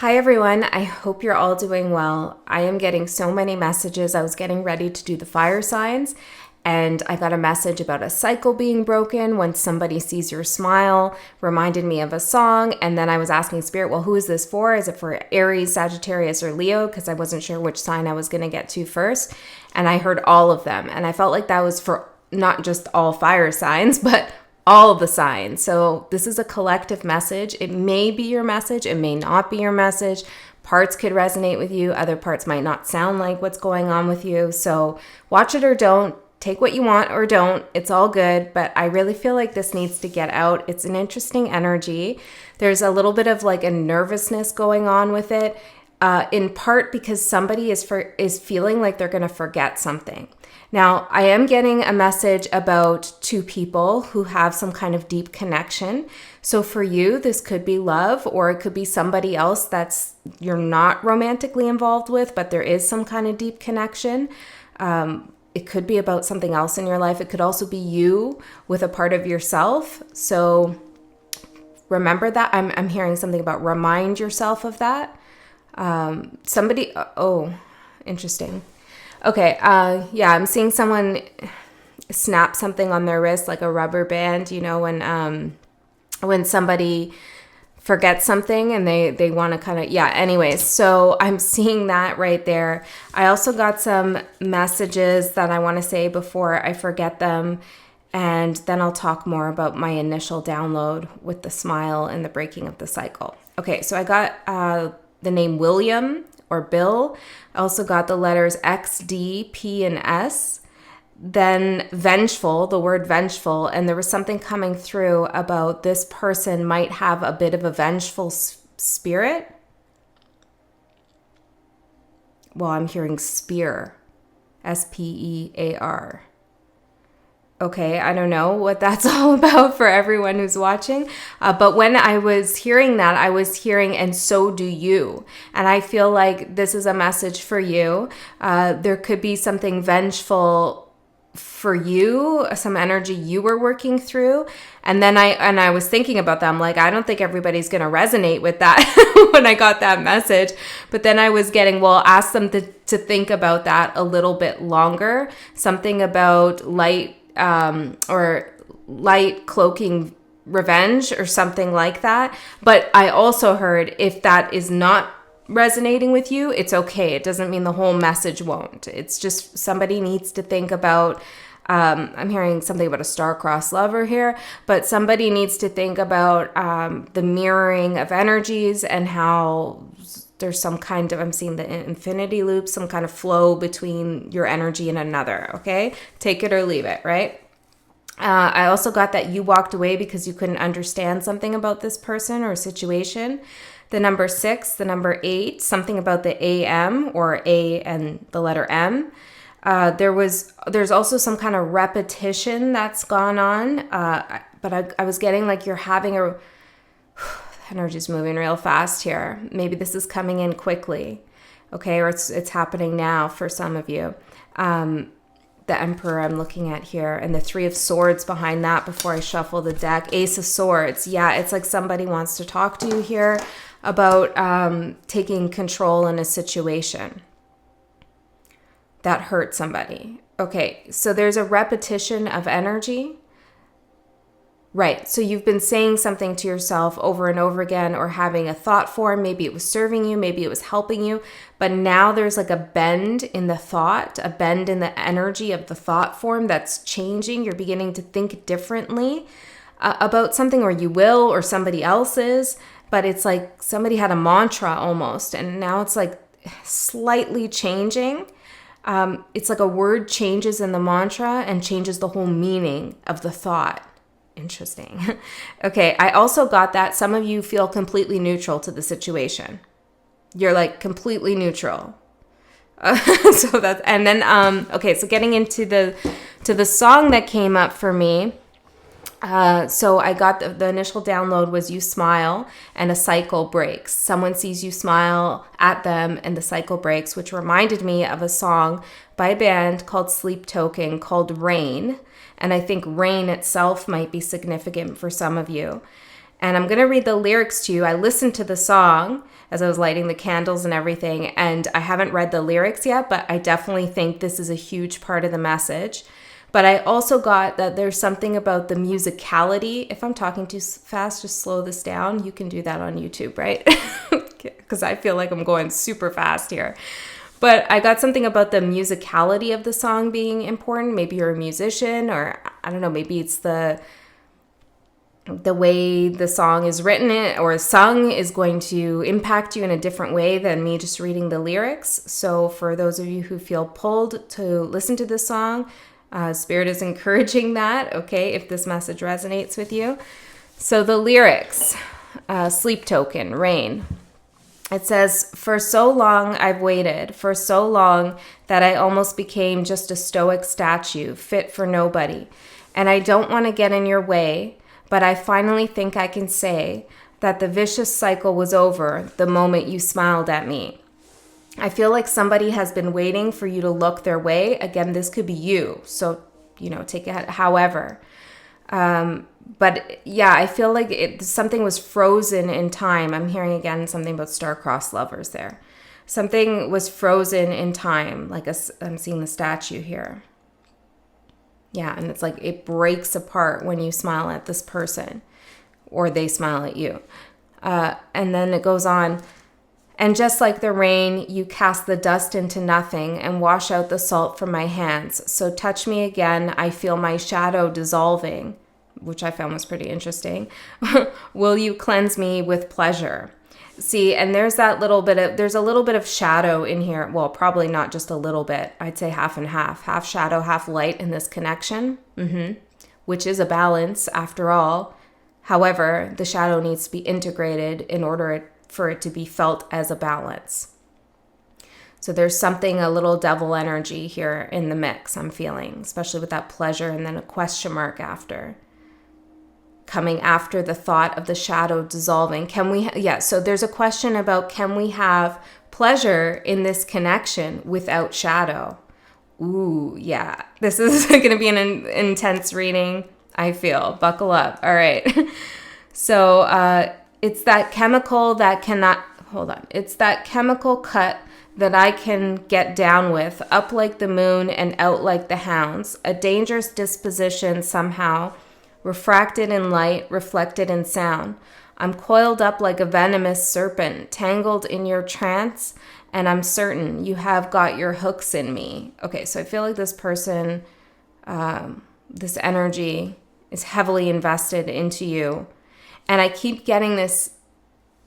Hi everyone, I hope you're all doing well. I am getting so many messages. I was getting ready to do the fire signs and I got a message about a cycle being broken when somebody sees your smile, reminded me of a song, and then I was asking Spirit, well, who is this for? Is it for Aries, Sagittarius, or Leo? Because I wasn't sure which sign I was going to get to first. And I heard all of them. And I felt like that was for not just all fire signs, but all the signs. So this is a collective message. It may be your message. It may not be your message. Parts could resonate with you. Other parts might not sound like what's going on with you. So watch it or don't. Take what you want or don't. It's all good. But I really feel like this needs to get out. It's an interesting energy. There's a little bit of like a nervousness going on with it. In part because somebody is feeling like they're going to forget something. Now, I am getting a message about two people who have some kind of deep connection. So for you, this could be love, or it could be somebody else that's you're not romantically involved with, but there is some kind of deep connection. It could be about something else in your life. It could also be you with a part of yourself. So remember that. I'm hearing something about remind yourself of that. Interesting. Okay, yeah, I'm seeing someone snap something on their wrist like a rubber band, when somebody forgets something and they want to kind of, yeah, anyways, so I'm seeing that right there. I also got some messages that I want to say before I forget them, and then I'll talk more about my initial download with the smile and the breaking of the cycle. Okay, so I got the name William or Bill. I also got the letters X, D, P, and S. Then vengeful, the word vengeful. And there was something coming through about this person might have a bit of a vengeful spirit. Well, I'm hearing spear, S-P-E-A-R. Okay, I don't know what that's all about for everyone who's watching. But when I was hearing that, I was hearing, and so do you. And I feel like this is a message for you. There could be something vengeful for you, some energy you were working through. And then I was thinking about that. I'm like, I don't think everybody's going to resonate with that when I got that message. But then I was getting, well, ask them to think about that a little bit longer. Something about light or light cloaking revenge or something like that. But I also heard if that is not resonating with you, it's okay. It doesn't mean the whole message won't. It's just somebody needs to think about, I'm hearing something about a star-crossed lover here, but somebody needs to think about the mirroring of energies and how there's some kind of, I'm seeing the infinity loop, some kind of flow between your energy and another, okay? Take it or leave it, right? I also got that you walked away because you couldn't understand something about this person or situation. The number 6, the number 8, something about the AM or A and the letter M. There's also some kind of repetition that's gone on, but I was getting like you're having energy's moving real fast here. Maybe this is coming in quickly, okay? Or it's happening now for some of you. The Emperor I'm looking at here, and the 3 of Swords behind that before I shuffle the deck. Ace of Swords. Yeah, it's like somebody wants to talk to you here about taking control in a situation that hurt somebody. Okay, so there's a repetition of energy. Right. So you've been saying something to yourself over and over again, or having a thought form. Maybe it was serving you. Maybe it was helping you. But now there's like a bend in the thought, a bend in the energy of the thought form that's changing. You're beginning to think differently about something, or you will, or somebody else is. But it's like somebody had a mantra almost, and now it's like slightly changing. It's like a word changes in the mantra and changes the whole meaning of the thought. Interesting. Okay, I also got that some of you feel completely neutral to the situation. You're like completely neutral. So that's, and then okay, so getting into the song that came up for me. So I got the initial download was you smile and a cycle breaks. Someone sees you smile at them and the cycle breaks, which reminded me of a song by a band called Sleep Token called Rain. And I think rain itself might be significant for some of you. And I'm going to read the lyrics to you. I listened to the song as I was lighting the candles and everything, and I haven't read the lyrics yet, but I definitely think this is a huge part of the message. But I also got that there's something about the musicality. If I'm talking too fast, just slow this down. You can do that on YouTube, right? Because I feel like I'm going super fast here. But I got something about the musicality of the song being important. Maybe you're a musician, or I don't know, maybe it's the way the song is written or sung is going to impact you in a different way than me just reading the lyrics. So for those of you who feel pulled to listen to this song, Spirit is encouraging that, okay, if this message resonates with you. So the lyrics, Sleep Token, Rain. It says, for so long I've waited, for so long that I almost became just a stoic statue, fit for nobody. And I don't want to get in your way, but I finally think I can say that the vicious cycle was over the moment you smiled at me. I feel like somebody has been waiting for you to look their way. Again, this could be you. So, take it however. But yeah, I feel like something was frozen in time. I'm hearing again something about star-crossed lovers there. Something was frozen in time. Like I'm seeing the statue here. Yeah, and it's like it breaks apart when you smile at this person or they smile at you. And then it goes on. And just like the rain, you cast the dust into nothing and wash out the salt from my hands. So touch me again. I feel my shadow dissolving, which I found was pretty interesting. Will you cleanse me with pleasure? See, and there's a little bit of shadow in here. Well, probably not just a little bit. I'd say half and half shadow, half light in this connection, which is a balance after all. However, the shadow needs to be integrated in order for it to be felt as a balance. So there's something, a little devil energy here in the mix, I'm feeling, especially with that pleasure and then a question mark after. Coming after the thought of the shadow dissolving. So there's a question about, can we have pleasure in this connection without shadow? Ooh, yeah. This is going to be an intense reading, I feel. Buckle up. All right. So it's that chemical that cannot, hold on. It's that chemical cut that I can get down with, up like the moon and out like the hounds. A dangerous disposition somehow, refracted in light, reflected in sound. I'm coiled up like a venomous serpent, tangled in your trance, and I'm certain you have got your hooks in me. Okay, so I feel like this person, this energy is heavily invested into you. And I keep getting this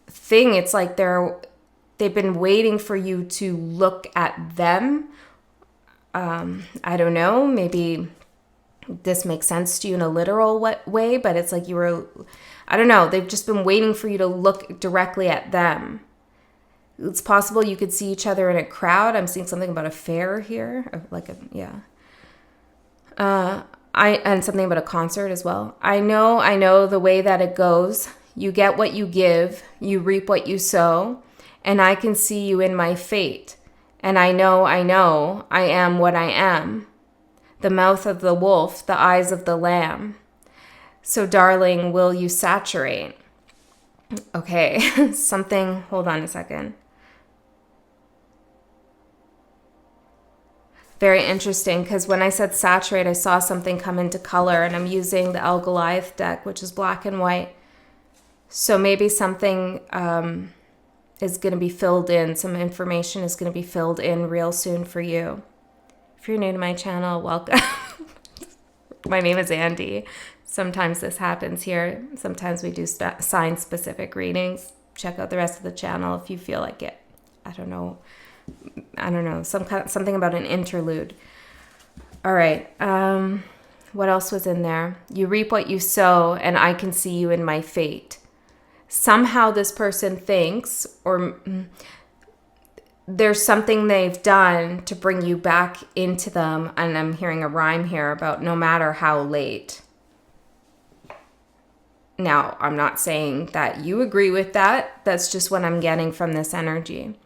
thing, it's like they've been waiting for you to look at them. I don't know, maybe this makes sense to you in a literal way, but it's like I don't know, they've just been waiting for you to look directly at them. It's possible you could see each other in a crowd. I'm seeing something about a fair here, and something about a concert as well. I know the way that it goes. You get what you give, you reap what you sow, and I can see you in my fate. And I know, I am what I am. The mouth of the wolf, the eyes of the lamb. So, darling, will you saturate? Okay, hold on a second. Very interesting, because when I said saturate, I saw something come into color, and I'm using the El Goliath deck, which is black and white. So maybe something is going to be filled in, some information is going to be filled in real soon for you. If you're new to my channel, welcome. My name is Andy. Sometimes this happens here. Sometimes we do sign-specific readings. Check out the rest of the channel if you feel like it. I don't know, something about an interlude. All right. What else was in there? You reap what you sow, and I can see you in my fate. Somehow this person thinks, or there's something they've done to bring you back into them. And I'm hearing a rhyme here about no matter how late. Now, I'm not saying that you agree with that. That's just what I'm getting from this energy.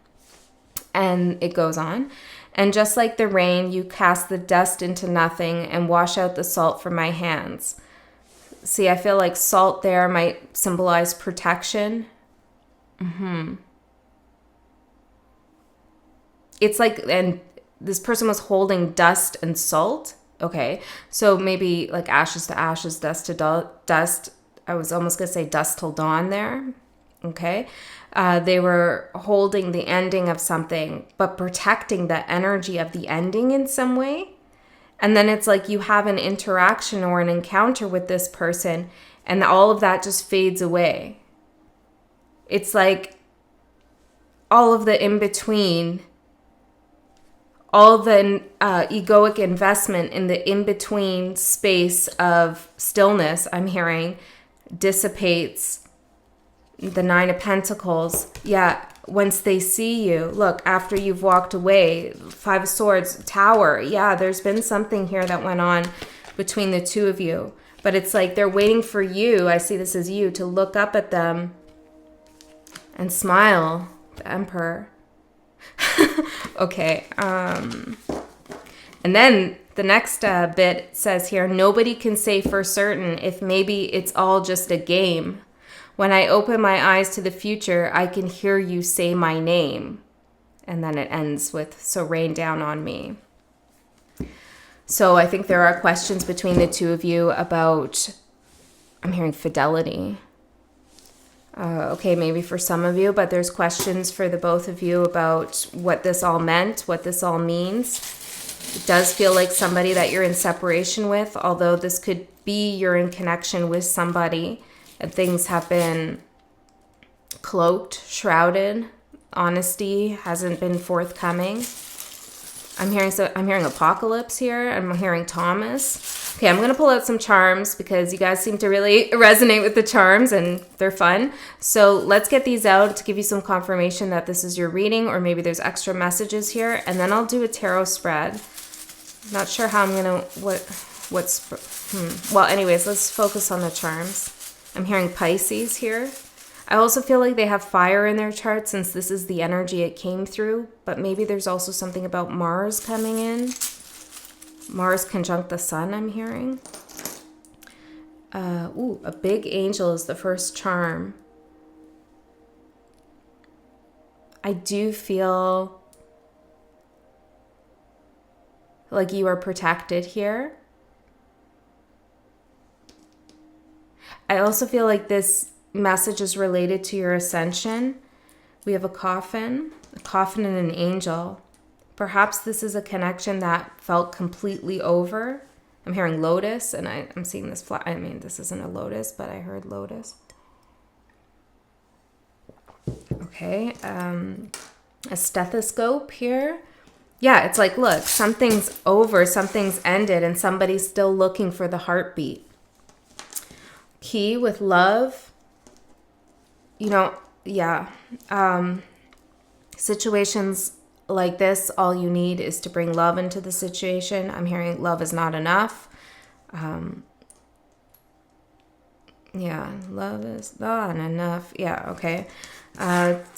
And it goes on. And just like the rain, you cast the dust into nothing and wash out the salt from my hands. See, I feel like salt there might symbolize protection. It's like, and this person was holding dust and salt. Okay, so maybe like ashes to ashes, dust to dust. I was almost going to say dust till dawn there. Okay, they were holding the ending of something, but protecting the energy of the ending in some way. And then it's like you have an interaction or an encounter with this person, and all of that just fades away. It's like all of the in-between, all the egoic investment in the in-between space of stillness, I'm hearing, dissipates. The Nine of Pentacles. Yeah, once they see you, look, after you've walked away, Five of Swords, Tower. Yeah, there's been something here that went on between the two of you. But it's like they're waiting for you, I see this as you, to look up at them and smile. The Emperor. Okay. And then the next bit says here, nobody can say for certain if maybe it's all just a game. When I open my eyes to the future, I can hear you say my name. And then it ends with, so rain down on me. So I think there are questions between the two of you about, I'm hearing fidelity. Okay, maybe for some of you, but there's questions for the both of you about what this all meant, what this all means. It does feel like somebody that you're in separation with, although this could be you're in connection with somebody and things have been cloaked, shrouded. Honesty hasn't been forthcoming. I'm hearing apocalypse here. I'm hearing Thomas. Okay, I'm going to pull out some charms because you guys seem to really resonate with the charms and they're fun. So let's get these out to give you some confirmation that this is your reading, or maybe there's extra messages here. And then I'll do a tarot spread. Not sure how I'm going to, well, anyways, let's focus on the charms. I'm hearing Pisces here. I also feel like they have fire in their chart since this is the energy it came through, but maybe there's also something about Mars coming in. Mars conjunct the sun, I'm hearing. A big angel is the first charm. I do feel like you are protected here. I also feel like this message is related to your ascension. We have a coffin and an angel. Perhaps this is a connection that felt completely over. I'm hearing lotus, and I'm seeing this fly. I mean, this isn't a lotus, but I heard lotus. Okay, a stethoscope here. Yeah, it's like, look, something's over, something's ended, and somebody's still looking for the heartbeat. Key with love. You know, yeah. Situations like this, all you need is to bring love into the situation. I'm hearing love is not enough. Yeah, love is not enough. Yeah, okay.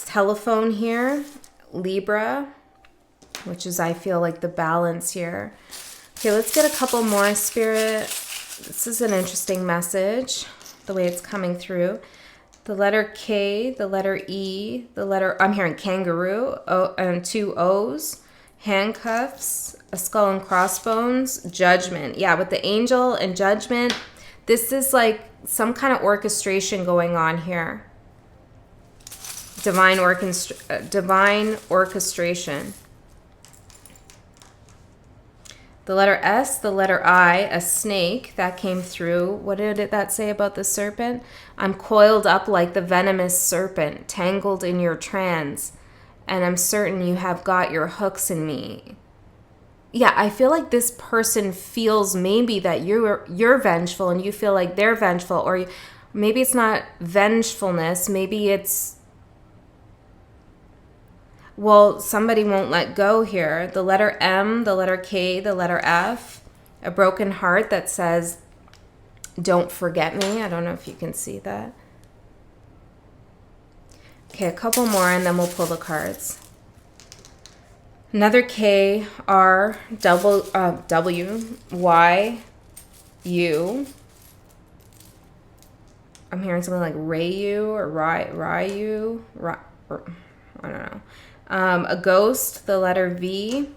Telephone here, Libra, which is, I feel like, the balance here. Okay, let's get a couple more, Spirit. This is an interesting message, the way it's coming through. The letter K, the letter E, the letter, I'm hearing kangaroo, and 2 O's, handcuffs, a skull and crossbones, judgment. Yeah, with the angel and judgment, this is like some kind of orchestration going on here. Divine orchestration. The letter S, the letter I, a snake that came through. What did that say about the serpent? I'm coiled up like the venomous serpent, tangled in your trance, and I'm certain you have got your hooks in me. Yeah, I feel like this person feels maybe that you're vengeful and you feel like they're vengeful, or maybe it's not vengefulness, maybe it's, well, somebody won't let go here. The letter M, the letter K, the letter F, a broken heart that says, don't forget me. I don't know if you can see that. Okay, a couple more and then we'll pull the cards. Another K, R, W, Y, U. I'm hearing something like Rayu or Ryu. I don't know. A ghost, the letter V.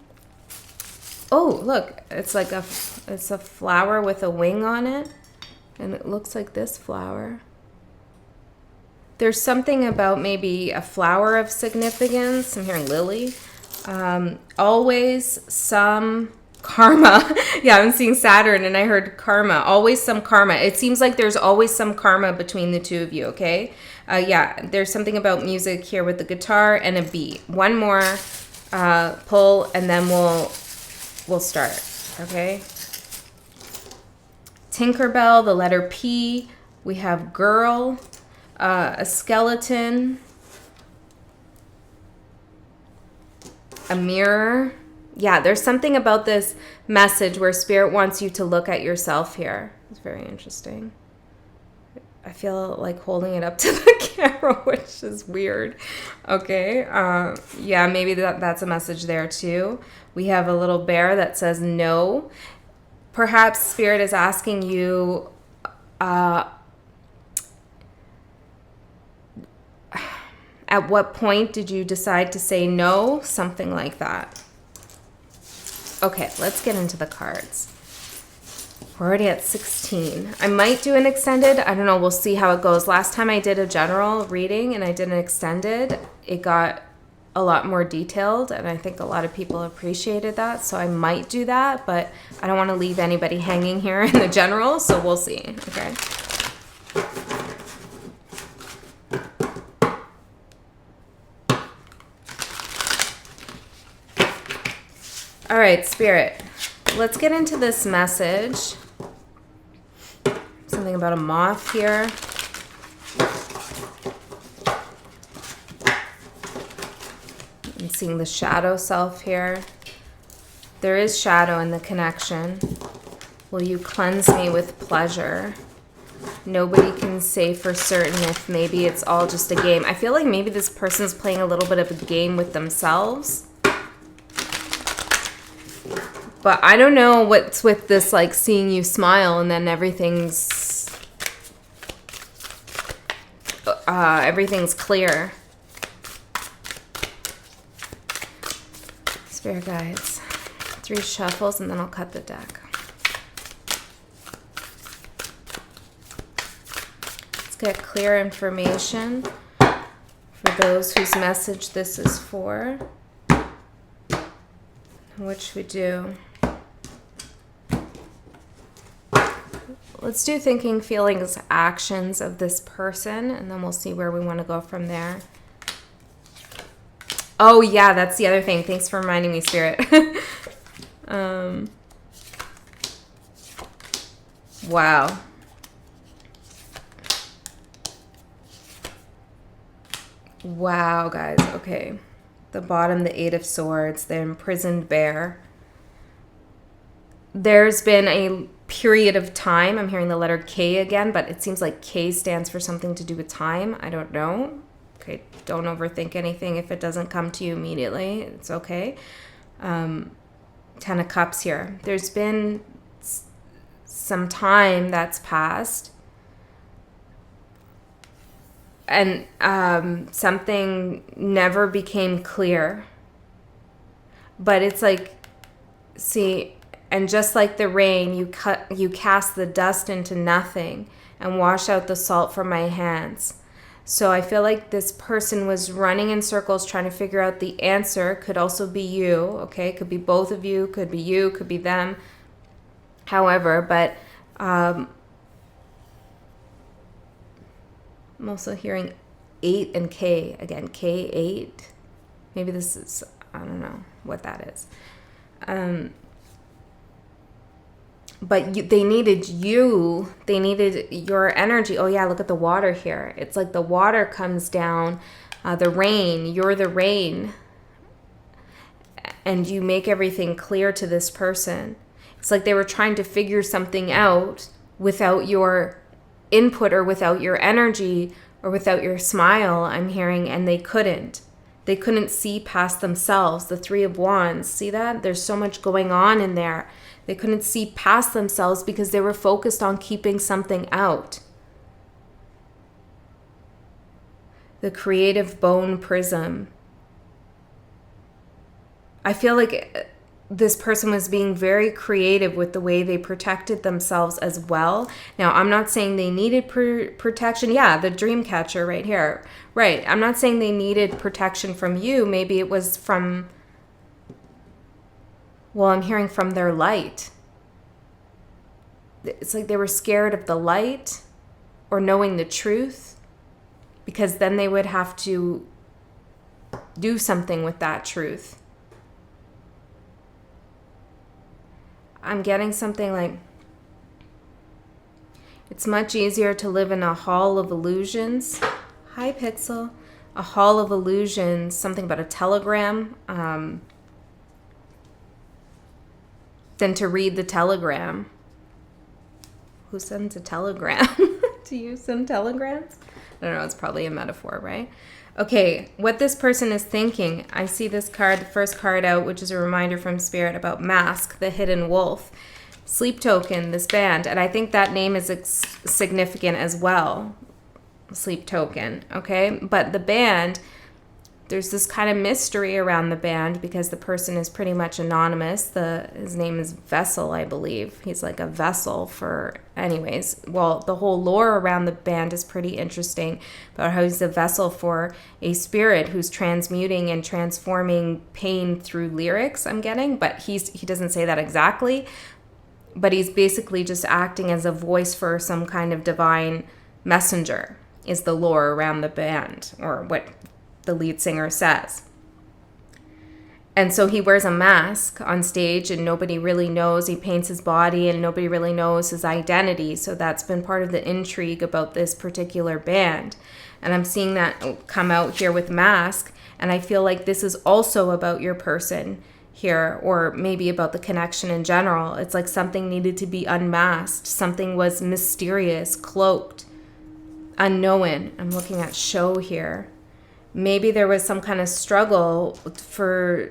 Oh, look, it's a flower with a wing on it. And it looks like this flower. There's something about maybe a flower of significance. I'm hearing lily. Always some karma. Yeah, I'm seeing Saturn and I heard karma. Always some karma. It seems like there's always some karma between the two of you, okay? Yeah, there's something about music here with the guitar and a beat. One more pull and then we'll start, okay? Tinkerbell, the letter P. We have girl, a skeleton, a mirror. Yeah, there's something about this message where Spirit wants you to look at yourself here. It's very interesting. I feel like holding it up to the camera, which is weird. Okay. Yeah, maybe that's a message there too. We have a little bear that says no. Perhaps Spirit is asking you at what point did you decide to say no? Something like that. Okay, let's get into the cards. We're already at 16. I might do an extended. I don't know. We'll see how it goes. Last time I did a general reading and I did an extended, it got a lot more detailed, and I think a lot of people appreciated that, so I might do that, but I don't want to leave anybody hanging here in the general, so we'll see, okay? All right, Spirit, let's get into this message. Something about a moth here. I'm seeing the shadow self here. There is shadow in the connection. Will you cleanse me with pleasure? Nobody can say for certain if maybe it's all just a game. I feel like maybe this person's playing a little bit of a game with themselves. But I don't know what's with this, like, seeing you smile and then everything's clear. Spirit guides. 3 shuffles and then I'll cut the deck. Let's get clear information for those whose message this is for. What should we do? Let's do thinking, feelings, actions of this person, and then we'll see where we want to go from there. Oh, yeah, that's the other thing. Thanks for reminding me, Spirit. Wow. Wow, guys. Okay. The bottom, the 8 of Swords, the imprisoned bear. There's been a period of time. I'm hearing the letter K again, but it seems like K stands for something to do with time. I don't know. Okay, don't overthink anything. If it doesn't come to you immediately, it's okay. 10 of Cups here. There's been some time that's passed. And something never became clear. But it's like, see, and just like the rain, you cast the dust into nothing and wash out the salt from my hands. So I feel like this person was running in circles trying to figure out the answer. Could also be you, okay? Could be both of you, could be you, could be them. However, but I'm also hearing 8 and K. Again, K8. Maybe this is, I don't know what that is. But they needed you. They needed your energy. Oh, yeah, look at the water here. It's like the water comes down, the rain. You're the rain. And you make everything clear to this person. It's like they were trying to figure something out without your input or without your energy or without your smile, I'm hearing, and they couldn't. They couldn't see past themselves. The 3 of Wands, see that? There's so much going on in there. They couldn't see past themselves because they were focused on keeping something out. The creative bone prism. I feel like this person was being very creative with the way they protected themselves as well. Now, I'm not saying they needed protection. Yeah, the dream catcher right here. Right. I'm not saying they needed protection from you. Maybe it was from, well, I'm hearing from their light. It's like they were scared of the light or knowing the truth, because then they would have to do something with that truth. I'm getting something like, it's much easier to live in a hall of illusions. Hi, Pixel. A hall of illusions, something about a telegram, than to read the telegram. Who sends a telegram? Do you send telegrams? I don't know, it's probably a metaphor, right? Okay, what this person is thinking, I see this card, the first card out, which is a reminder from Spirit about Mask, the hidden wolf. Sleep Token, this band, and I think that name is significant as well. Sleep Token, okay? But the band, there's this kind of mystery around the band because the person is pretty much anonymous. His name is Vessel, I believe. He's like a vessel for, anyways. Well, the whole lore around the band is pretty interesting about how he's a vessel for a spirit who's transmuting and transforming pain through lyrics, I'm getting. But he doesn't say that exactly. But he's basically just acting as a voice for some kind of divine messenger, is the lore around the band, or what the lead singer says. And so he wears a mask on stage and nobody really knows. He paints his body and nobody really knows his identity. So that's been part of the intrigue about this particular band. And I'm seeing that come out here with Mask. And I feel like this is also about your person here, or maybe about the connection in general. It's like something needed to be unmasked. Something was mysterious, cloaked, unknown. I'm looking at show here. Maybe there was some kind of struggle for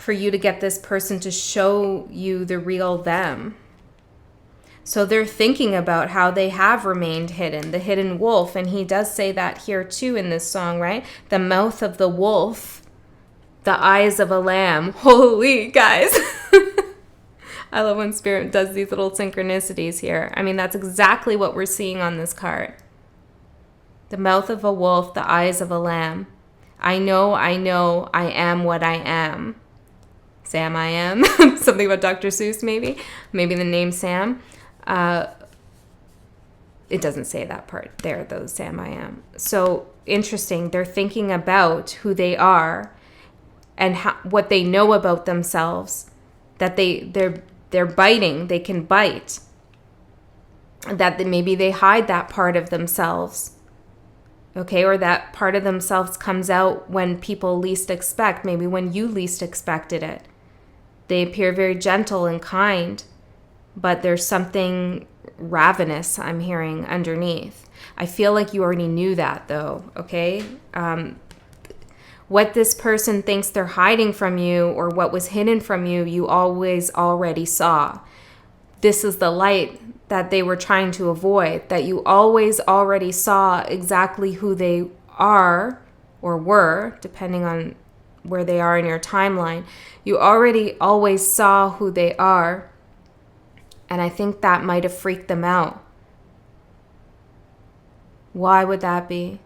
you to get this person to show you the real them. So they're thinking about how they have remained hidden, the hidden wolf. And he does say that here too in this song, right? The mouth of the wolf, the eyes of a lamb. Holy guys. I love when Spirit does these little synchronicities here. I mean, that's exactly what we're seeing on this card. The mouth of a wolf, the eyes of a lamb. I know, I am what I am. Sam, I am. Something about Dr. Seuss, maybe. Maybe the name Sam. It doesn't say that part there, though, Sam, I am. So, interesting. They're thinking about who they are and what they know about themselves. That they're biting. They can bite. That maybe they hide that part of themselves. Okay, or that part of themselves comes out when people least expect, maybe when you least expected it. They appear very gentle and kind, but there's something ravenous I'm hearing underneath. I feel like you already knew that though, okay? What this person thinks they're hiding from you or what was hidden from you, you always already saw. This is the light that they were trying to avoid, that you always already saw exactly who they are or were, depending on where they are in your timeline. You already always saw who they are, and I think that might have freaked them out. Why would that be?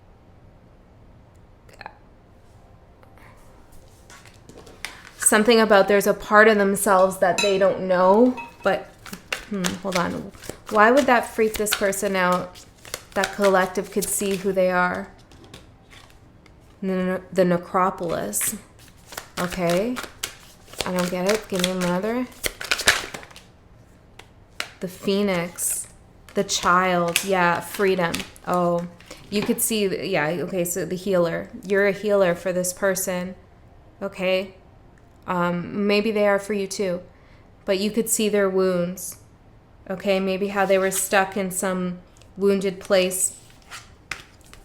Something about there's a part of themselves that they don't know, but hold on. Why would that freak this person out? That collective could see who they are. The necropolis. Okay. I don't get it. Give me another. The phoenix. The child. Yeah, freedom. Oh, you could see. Yeah, okay, so the healer. You're a healer for this person. Okay. Maybe they are for you too. But you could see their wounds. Okay, maybe how they were stuck in some wounded place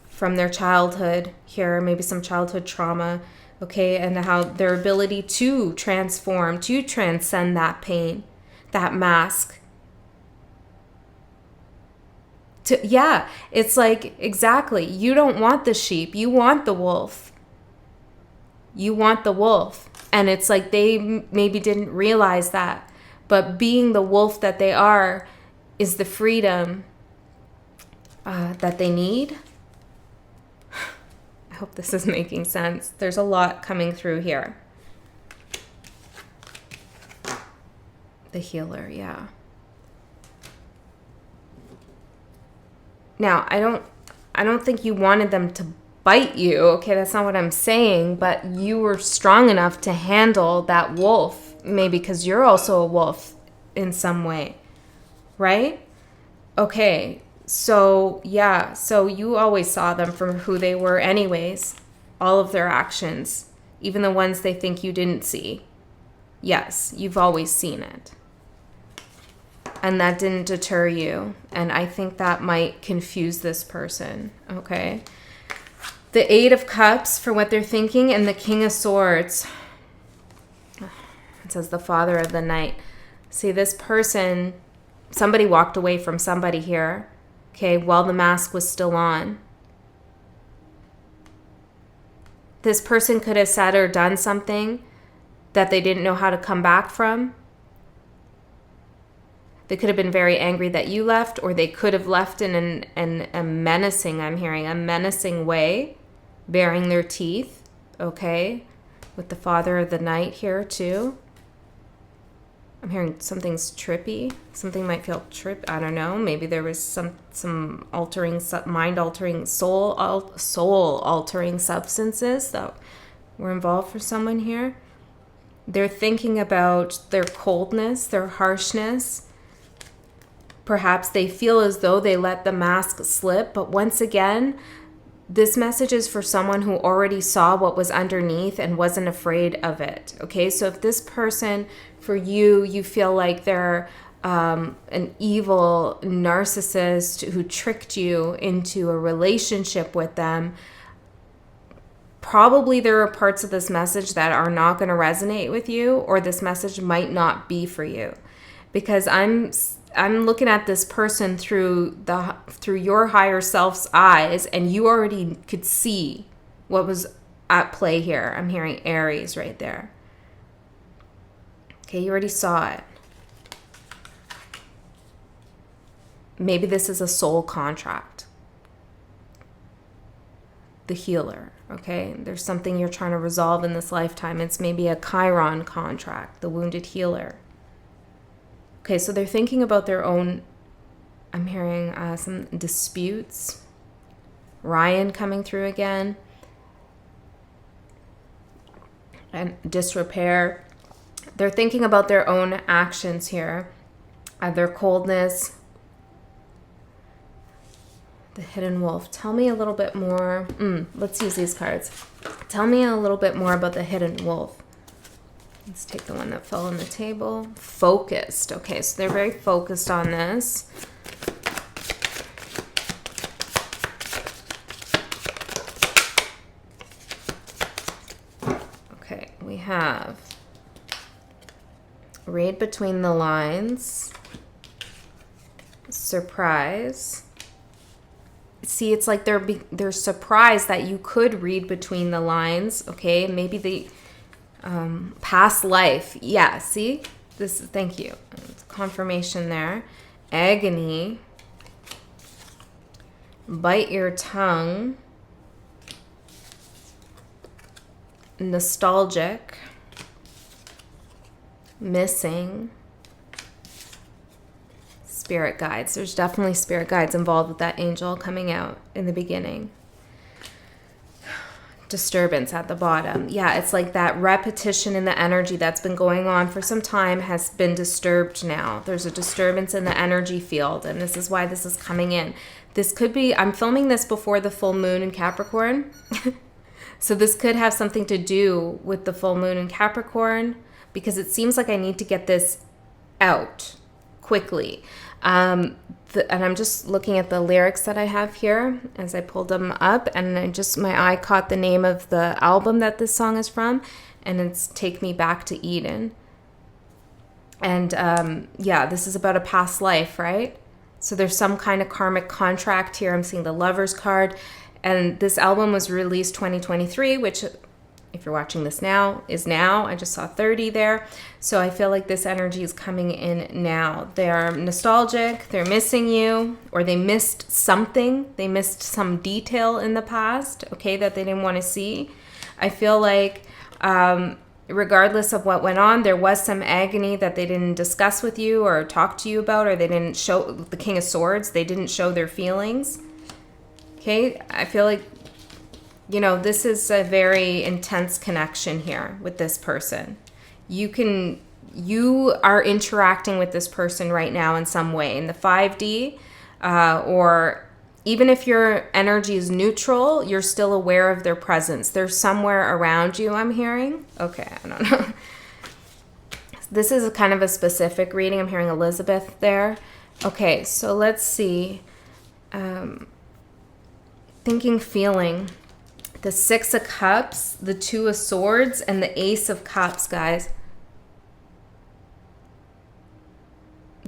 from their childhood here, maybe some childhood trauma, okay, and how their ability to transform, to transcend that pain, that mask. Yeah, it's like, exactly. You don't want the sheep. You want the wolf. You want the wolf. And it's like they maybe didn't realize that. But being the wolf that they are is the freedom that they need. I hope this is making sense. There's a lot coming through here. The healer, yeah. Now, I don't think you wanted them to bite you. Okay, that's not what I'm saying, but you were strong enough to handle that wolf, maybe because you're also a wolf in some way, right? Okay, so yeah, so you always saw them for who they were anyways, all of their actions, even the ones they think you didn't see. Yes, you've always seen it. And that didn't deter you. And I think that might confuse this person, okay? The Eight of Cups for what they're thinking, and the King of Swords. It says the Father of the Night. See, this person, somebody walked away from somebody here, okay, while the mask was still on. This person could have said or done something that they didn't know how to come back from. They could have been very angry that you left, or they could have left in a menacing, I'm hearing, a menacing way, baring their teeth, okay? With the Father of the Night here, too. I'm hearing something's trippy. Something might feel I don't know. Maybe there was some altering, mind-altering, soul-altering substances that were involved for someone here. They're thinking about their coldness, their harshness. Perhaps they feel as though they let the mask slip, but once again, this message is for someone who already saw what was underneath and wasn't afraid of it, okay? So if this person, for you feel like they're an evil narcissist who tricked you into a relationship with them, probably there are parts of this message that are not going to resonate with you, or this message might not be for you. Because I'm looking at this person through your higher self's eyes, and you already could see what was at play here. I'm hearing Aries right there. Okay, you already saw it. Maybe this is a soul contract. The healer, okay? There's something you're trying to resolve in this lifetime. It's maybe a Chiron contract, the wounded healer. Okay, so they're thinking about their own, I'm hearing some disputes. Ryan coming through again. And disrepair. They're thinking about their own actions here. Their coldness. The hidden wolf. Tell me a little bit more. Let's use these cards. Tell me a little bit more about the hidden wolf. Let's take the one that fell on the table. Focused. Okay, so they're very focused on this. Okay, we have read between the lines. Surprise. See, it's like they're surprised that you could read between the lines. Okay, maybe the past life. Yeah, see? Thank you. Confirmation there. Agony. Bite your tongue. Nostalgic. Missing. Spirit guides. There's definitely spirit guides involved with that angel coming out in the beginning. Disturbance at the bottom. Yeah, it's like that repetition in the energy that's been going on for some time has been disturbed now. There's a disturbance in the energy field, and this is why this is coming in. This could be, I'm filming this before the full moon in Capricorn. So this could have something to do with the full moon in Capricorn, because it seems like I need to get this out quickly. And I'm just looking at the lyrics that I have here as I pulled them up, and my eye caught the name of the album that this song is from, and it's Take Me Back to Eden. And yeah, this is about a past life, right? So there's some kind of karmic contract here. I'm seeing the Lover's card. And this album was released 2023, which, if you're watching this now, is now. I just saw 30 there. So I feel like this energy is coming in now. They're nostalgic. They're missing you, or they missed something. They missed some detail in the past, okay, that they didn't want to see. I feel like regardless of what went on, there was some agony that they didn't discuss with you or talk to you about, or they didn't show. The King of Swords, they didn't show their feelings. Okay, I feel like, you know, this is a very intense connection here with this person. You are interacting with this person right now in some way in the 5D, or even if your energy is neutral, you're still aware of their presence. They're somewhere around you, I'm hearing. Okay, I don't know. This is a kind of a specific reading. I'm hearing Elizabeth there. Okay, so let's see. Thinking, feeling. The 6 of Cups, the 2 of Swords, and the Ace of Cups, guys.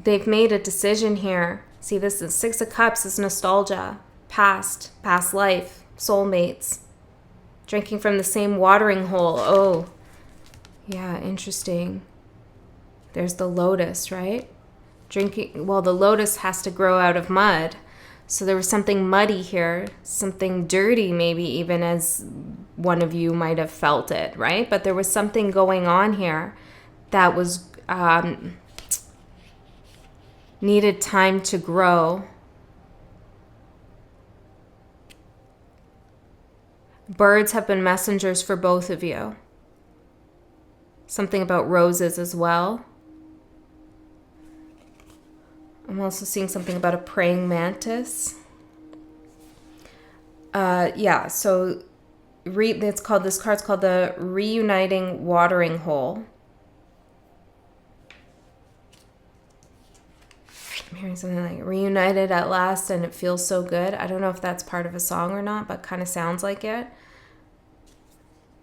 They've made a decision here. See, this is 6 of Cups is nostalgia, past life, soulmates, drinking from the same watering hole. Oh, yeah, interesting. There's the lotus, right? Drinking, well, the lotus has to grow out of mud. So there was something muddy here, something dirty maybe, even as one of you might have felt it, right? But there was something going on here that was needed time to grow. Birds have been messengers for both of you. Something about roses as well. I'm also seeing something about a praying mantis. Yeah, so this card's called the Reuniting Watering Hole. I'm hearing something like reunited at last and it feels so good. I don't know if that's part of a song or not, but kind of sounds like it.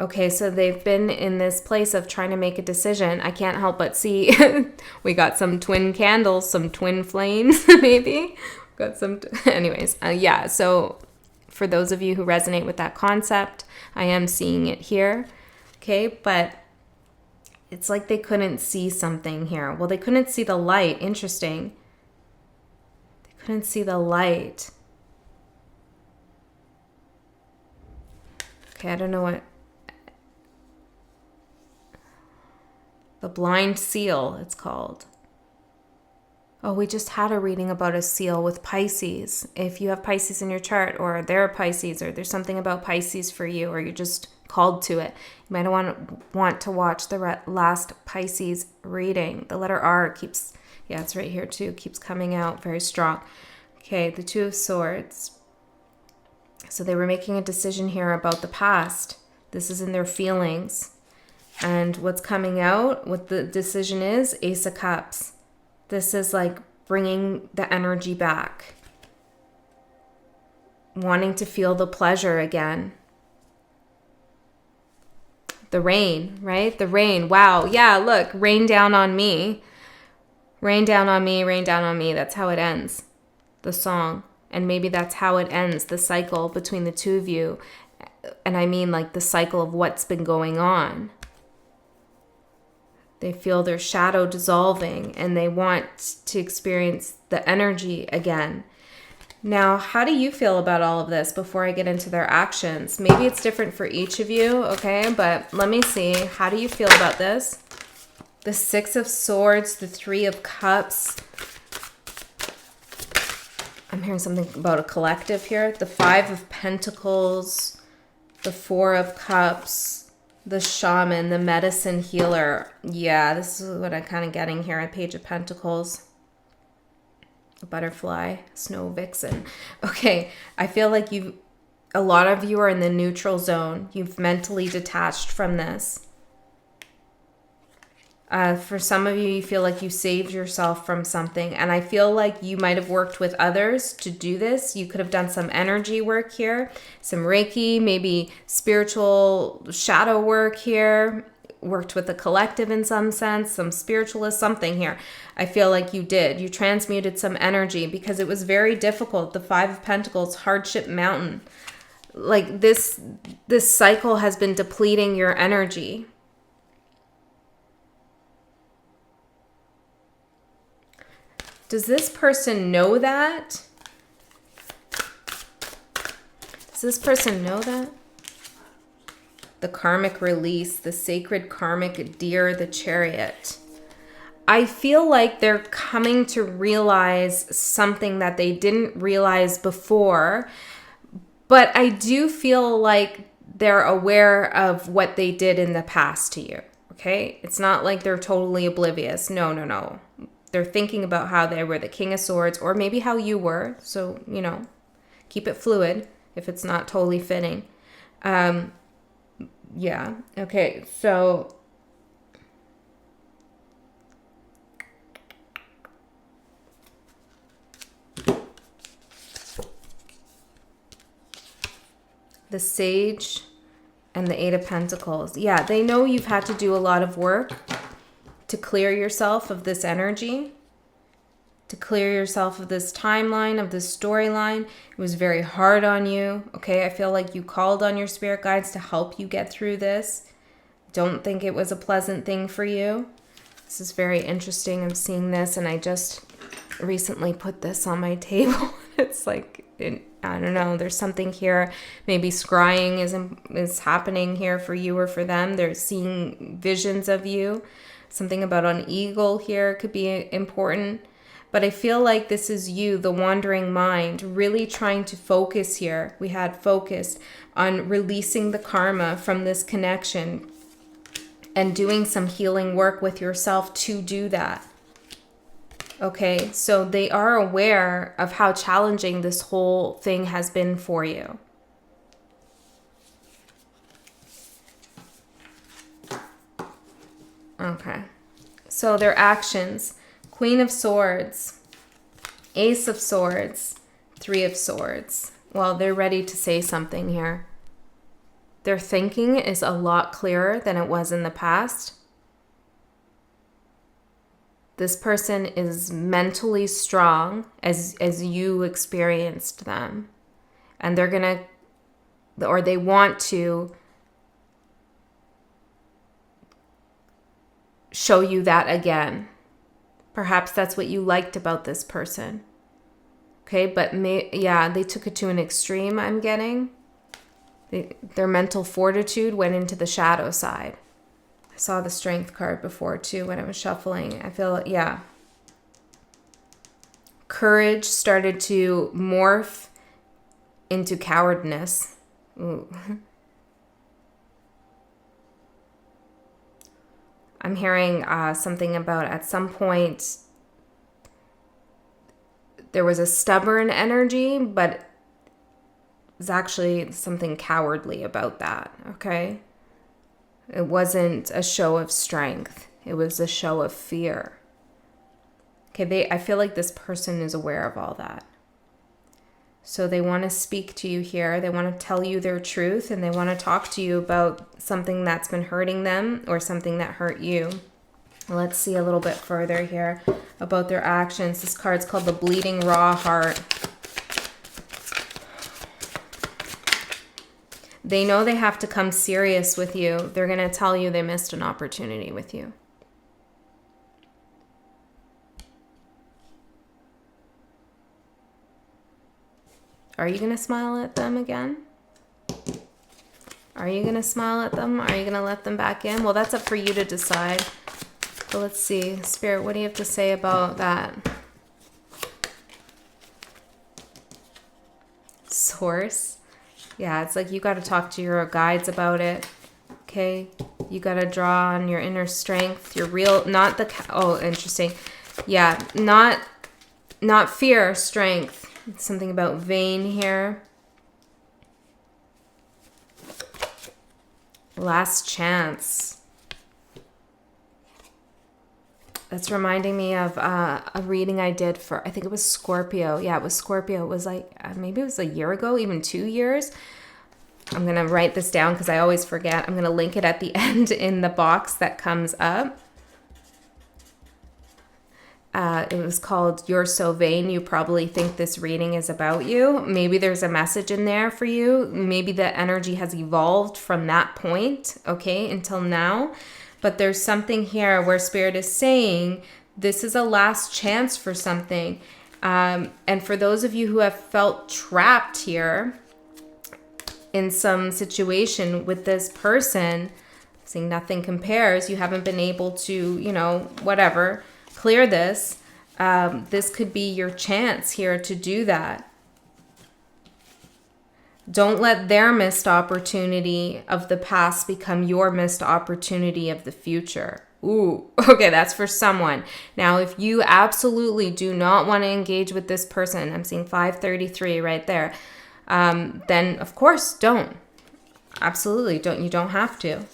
Okay, so they've been in this place of trying to make a decision. I can't help but see we got some twin candles, some twin flames, maybe. Got some, anyways, yeah. So for those of you who resonate with that concept, I am seeing it here. Okay, but it's like they couldn't see something here. Well, they couldn't see the light. Interesting. They couldn't see the light. Okay, I don't know what. The blind seal, it's called. Oh, we just had a reading about a seal with Pisces. If you have Pisces in your chart, or they're Pisces, or there's something about Pisces for you, or you're just called to it, you might want to watch the last Pisces reading. The letter R keeps, yeah, it's right here too, keeps coming out very strong. Okay, the 2 of Swords. So they were making a decision here about the past. This is in their feelings. And what's coming out, what the decision is, Ace of Cups. This is like bringing the energy back. Wanting to feel the pleasure again. The rain, right? The rain. Wow. Yeah, look. Rain down on me. Rain down on me, rain down on me. That's how it ends, the song. And maybe that's how it ends, the cycle between the two of you. And I mean like the cycle of what's been going on. They feel their shadow dissolving and they want to experience the energy again. Now, how do you feel about all of this before I get into their actions? Maybe it's different for each of you, okay? But let me see. How do you feel about this? The 6 of Swords, the 3 of Cups. I'm hearing something about a collective here. The 5 of Pentacles, the 4 of Cups. The shaman, the medicine healer. Yeah, this is what I'm kind of getting here. A Page of Pentacles. A butterfly. Snow vixen. Okay, I feel like a lot of you are in the neutral zone. You've mentally detached from this. For some of you, you feel like you saved yourself from something. And I feel like you might have worked with others to do this. You could have done some energy work here, some Reiki, maybe spiritual shadow work here worked with the collective in some sense, some spiritualist, something here. I feel like you did. You transmuted some energy because it was very difficult. The Five of Pentacles, hardship mountain. Like this cycle has been depleting your energy. Does this person know that? Does this person know that? The karmic release, the sacred karmic deer, the Chariot. I feel like they're coming to realize something that they didn't realize before, but I do feel like they're aware of what they did in the past to you, okay? It's not like they're totally oblivious. No. They're thinking about how they were the King of Swords, or maybe how you were, so, you know, keep it fluid if it's not totally fitting. Yeah, okay, so the Sage and the Eight of Pentacles. Yeah, they know you've had to do a lot of work to clear yourself of this energy, to clear yourself of this timeline, of this storyline. It was very hard on you, okay? I feel like you called on your spirit guides to help you get through this. Don't think it was a pleasant thing for you. This is very interesting. I'm seeing this, and I just recently put this on my table. It's like, I don't know, there's something here. Maybe scrying is happening here for you or for them. They're seeing visions of you. Something about an eagle here could be important. But I feel like this is you, the wandering mind, really trying to focus here. We had focused on releasing the karma from this connection and doing some healing work with yourself to do that. Okay, so they are aware of how challenging this whole thing has been for you. Okay, so their actions: Queen of Swords, Ace of Swords, Three of Swords. Well, they're ready to say something here. Their thinking is a lot clearer than it was in the past. This person is mentally strong as you experienced them. And they're going to, or they want to show you that again. Perhaps that's what you liked about this person. Okay, but they took it to an extreme, I'm getting. Their mental fortitude went into the shadow side. I saw the Strength card before too when I was shuffling. I feel, yeah. Courage started to morph into cowardness. Ooh. I'm hearing something about at some point there was a stubborn energy, but it's actually something cowardly about that, okay? It wasn't a show of strength. It was a show of fear. Okay, I feel like this person is aware of all that. So they want to speak to you here. They want to tell you their truth, and they want to talk to you about something that's been hurting them or something that hurt you. Let's see a little bit further here about their actions. This card's called the Bleeding Raw Heart. They know they have to come serious with you. They're going to tell you they missed an opportunity with you. Are you going to smile at them again? Are you going to smile at them? Are you going to let them back in? Well, that's up for you to decide. But let's see. Spirit, what do you have to say about that? Source. Yeah, it's like you got to talk to your guides about it. Okay? You got to draw on your inner strength, your real, not the, oh, interesting. Yeah, not fear, strength. It's something about vain here. Last chance. That's reminding me of a reading I did for, I think it was Scorpio. Yeah, it was Scorpio. It was like, maybe it was a year ago, even 2 years. I'm going to write this down because I always forget. I'm going to link it at the end in the box that comes up. It was called You're So Vain. You probably think this reading is about you. Maybe there's a message in there for you. Maybe the energy has evolved from that point, okay, until now. But there's something here where Spirit is saying this is a last chance for something. And for those of you who have felt trapped here in some situation with this person, saying nothing compares, you haven't been able to, whatever, clear this. This could be your chance here to do that. Don't let their missed opportunity of the past become your missed opportunity of the future. Ooh, okay, that's for someone. Now, if you absolutely do not want to engage with this person, I'm seeing 533 right there, then of course don't. Absolutely don't. You don't have to.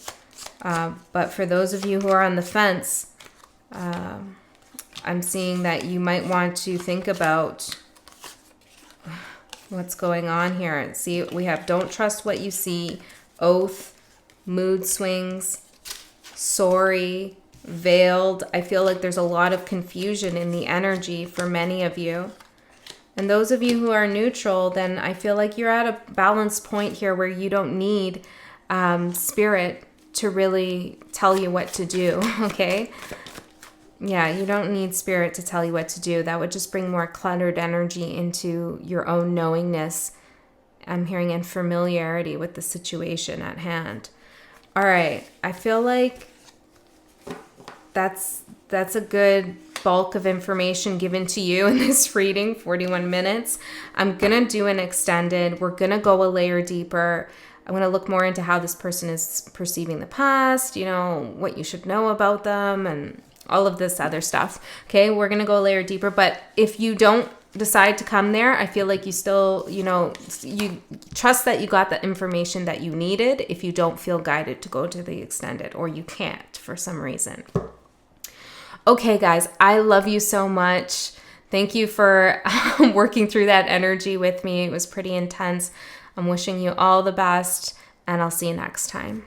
But for those of you who are on the fence, I'm seeing that you might want to think about what's going on here. See, we have don't trust what you see, oath, mood swings, sorry, veiled. I feel like there's a lot of confusion in the energy for many of you. And those of you who are neutral, then I feel like you're at a balanced point here where you don't need Spirit to really tell you what to do, okay? Yeah, you don't need Spirit to tell you what to do. That would just bring more cluttered energy into your own knowingness. I'm hearing in familiarity with the situation at hand. All right, I feel like that's a good bulk of information given to you in this reading, 41 minutes. I'm going to do an extended. We're going to go a layer deeper. I'm going to look more into how this person is perceiving the past, what you should know about them, and all of this other stuff. Okay, we're going to go a layer deeper. But if you don't decide to come there, I feel like you still, you trust that you got the information that you needed if you don't feel guided to go to the extended, or you can't for some reason. Okay, guys, I love you so much. Thank you for working through that energy with me. It was pretty intense. I'm wishing you all the best, and I'll see you next time.